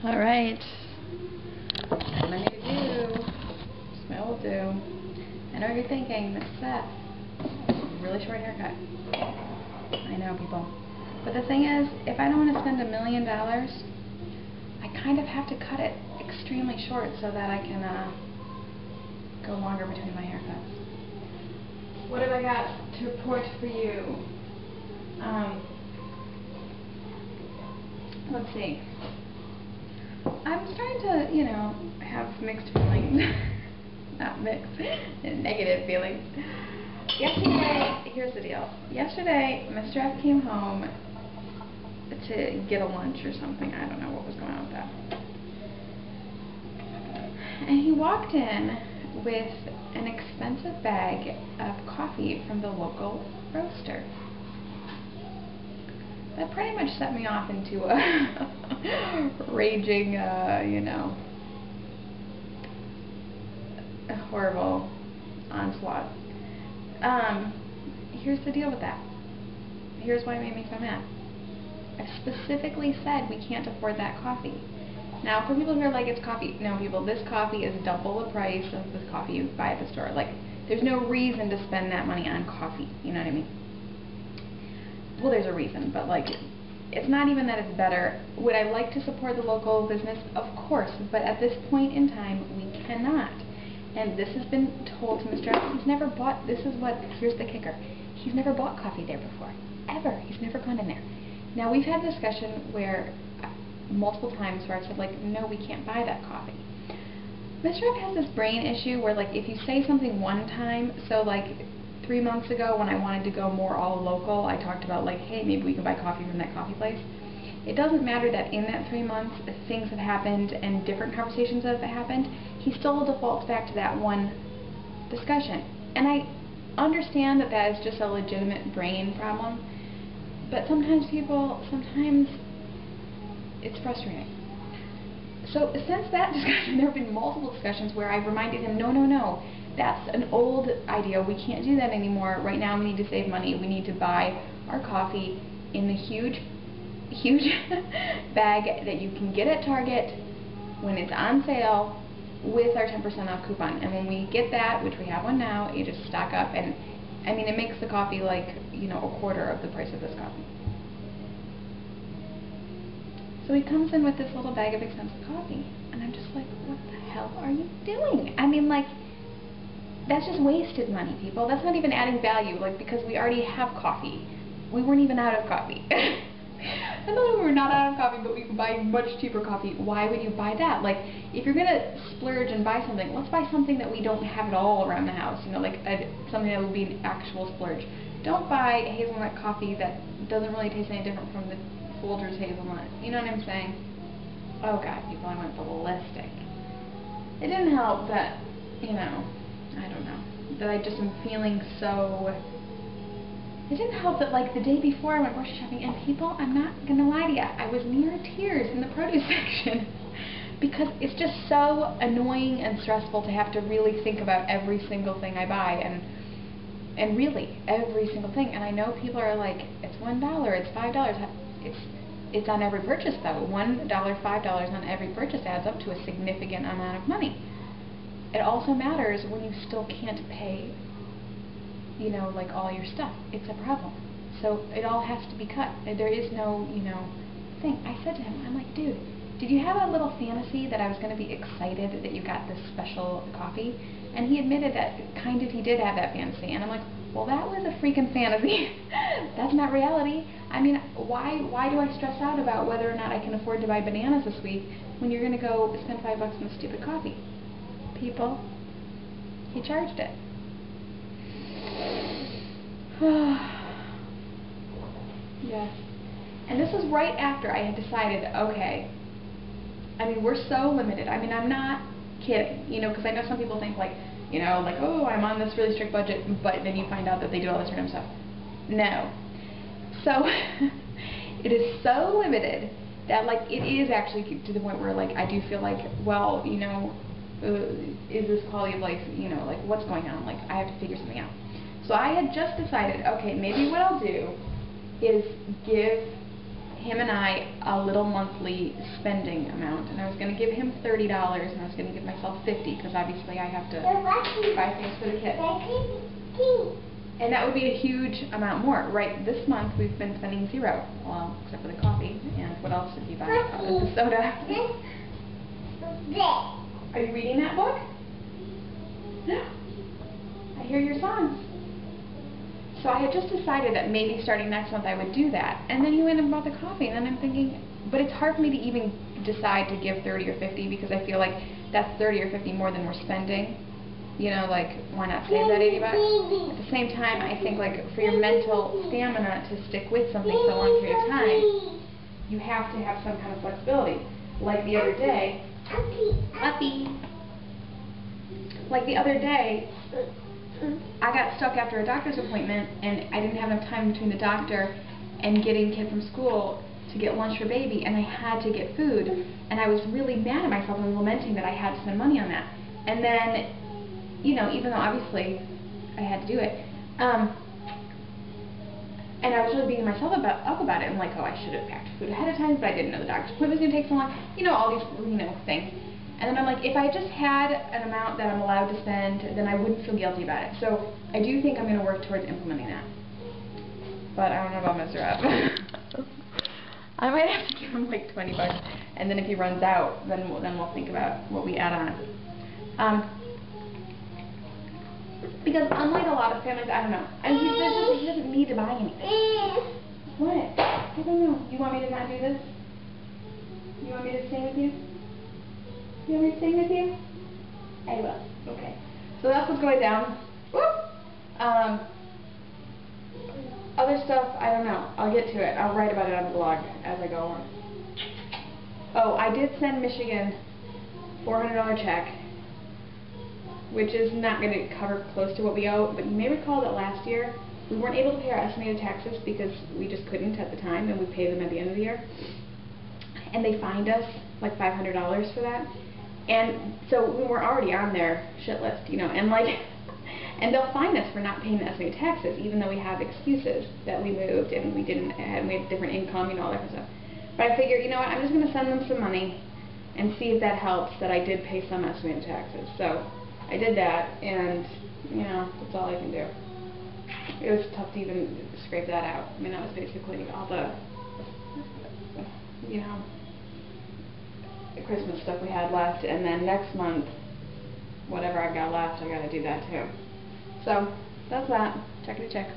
All right. What am I going to do? Just my old do. I know what you're thinking, Miss Seth. Really short haircut. I know, people. But the thing is, if I don't want to spend $1 million, I kind of have to cut it extremely short so that I can go longer between my haircuts. What have I got to report for you? Let's see. I'm starting to, have mixed feelings. Not mixed, negative feelings. Yesterday, here's the deal. Yesterday, Mr. F came home to get a lunch or something. I don't know what was going on with that. And he walked in with an expensive bag of coffee from the local roaster. That pretty much set me off into a raging, a horrible onslaught. Here's the deal with that. Here's why it made me so mad. I specifically said we can't afford that coffee. Now, for people who are like, it's coffee. No, people, this coffee is double the price of the coffee you buy at the store. Like, there's no reason to spend that money on coffee. You know what I mean? Well, there's a reason, but like, it's not even that it's better. Would I like to support the local business? Of course, but at this point in time, we cannot. And this has been told to Mr. F. He's never bought, here's the kicker. He's never bought coffee there before. Ever. He's never gone in there. Now, we've had a discussion where, multiple times where I've said, like, no, we can't buy that coffee. Mr. F has this brain issue where, like, if you say something one time, so, like, 3 months ago when I wanted to go more all local, I talked about, like, hey, maybe we can buy coffee from that coffee place. It doesn't matter that in that 3 months, things have happened and different conversations have happened. He still defaults back to that one discussion. And I understand that that is just a legitimate brain problem, but sometimes it's frustrating. So since that discussion, there have been multiple discussions where I've reminded him, no, that's an old idea. We can't do that anymore. Right now we need to save money. We need to buy our coffee in the huge bag that you can get at Target when it's on sale with our 10% off coupon. And when we get that, which we have one now, you just stock up, and I mean, it makes the coffee like, a quarter of the price of this coffee. So he comes in with this little bag of expensive coffee, and I'm just like, what the hell are you doing? I mean, like, that's just wasted money, people. That's not even adding value, like, because we already have coffee. We weren't even out of coffee. I thought we were not out of coffee, but we could buy much cheaper coffee. Why would you buy that? Like, if you're gonna splurge and buy something, let's buy something that we don't have at all around the house, like something that would be an actual splurge. Don't buy hazelnut coffee that doesn't really taste any different from the Folgers hazelnut. You know what I'm saying? Oh god, people, I went ballistic. It didn't help that, I don't know, that I just am feeling so... It didn't help that, like, the day before I went grocery shopping, and people, I'm not gonna lie to you, I was near tears in the produce section because it's just so annoying and stressful to have to really think about every single thing I buy, and really, every single thing. And I know people are like, it's $1, it's $5. It's on every purchase, though. $1, $5 on every purchase adds up to a significant amount of money. It also matters when you still can't pay, like all your stuff. It's a problem. So it all has to be cut. There is no, thing. I said to him, I'm like, dude, did you have a little fantasy that I was going to be excited that you got this special coffee? And he admitted that kind of he did have that fantasy. And I'm like, well, that was a freaking fantasy. That's not reality. I mean, why do I stress out about whether or not I can afford to buy bananas this week when you're going to go spend $5 on this stupid coffee? People, he charged it. Yes. And this was right after I had decided, okay, I mean, we're so limited. I mean, I'm not kidding, because I know some people think like, like, oh, I'm on this really strict budget, but then you find out that they do all this random stuff. No. So, it is so limited that, like, it is actually to the point where, like, I do feel like, well, is this quality of life, like, what's going on? Like, I have to figure something out. So I had just decided, okay, maybe what I'll do is give him and I a little monthly spending amount, and I was going to give him $30, and I was going to give myself $50 because obviously I have to buy things for the kids. And that would be a huge amount more. Right, this month we've been spending $0, well, except for the coffee. And what else did you buy? The soda. Are you reading that book? I hear your songs. So I had just decided that maybe starting next month I would do that. And then you went and bought the coffee, and then I'm thinking, but it's hard for me to even decide to give 30 or 50 because I feel like that's 30 or 50 more than we're spending. You know, like, why not save that $80? At the same time, I think, like, for your mental stamina to stick with something for a long period of time, you have to have some kind of flexibility. Like the other day, like the other day, I got stuck after a doctor's appointment, and I didn't have enough time between the doctor and getting kid from school to get lunch for baby, and I had to get food, and I was really mad at myself and lamenting that I had to spend money on that. And then, you know, even though obviously I had to do it, and I was really beating myself up about it. I'm like, oh, I should have packed food ahead of time, but I didn't know the doctor's appointment was going to take so long. You know, all these, you know, things. And then I'm like, if I just had an amount that I'm allowed to spend, then I wouldn't feel guilty about it. So I do think I'm going to work towards implementing that. But I don't know about Mr. Up. I might have to give him like $20, and then if he runs out, then we'll think about what we add on. Because unlike a lot of families, I don't know. And he doesn't need to buy anything. What? I don't know. You want me to not do this? You want me to sing with you? You want me to sing with you? I will. Okay. So that's what's going down. Whoop! Other stuff, I don't know. I'll get to it. I'll write about it on the blog as I go along. Oh, I did send Michigan $400 check, which is not going to cover close to what we owe, but you may recall that last year we weren't able to pay our estimated taxes because we just couldn't at the time, and we paid them at the end of the year. And they fined us like $500 for that. And so we were already on their shit list, you know, and like, and they'll fine us for not paying the estimated taxes, even though we have excuses that we moved and we didn't, and we have different income, you know, all that kind of stuff. But I figure, you know what, I'm just going to send them some money and see if that helps, that I did pay some estimated taxes. So I did that, and, you know, that's all I can do. It was tough to even scrape that out. I mean, that was basically all the, you know, the Christmas stuff we had left, and then next month, whatever I've got left, I gotta do that too. So, that's that. Check.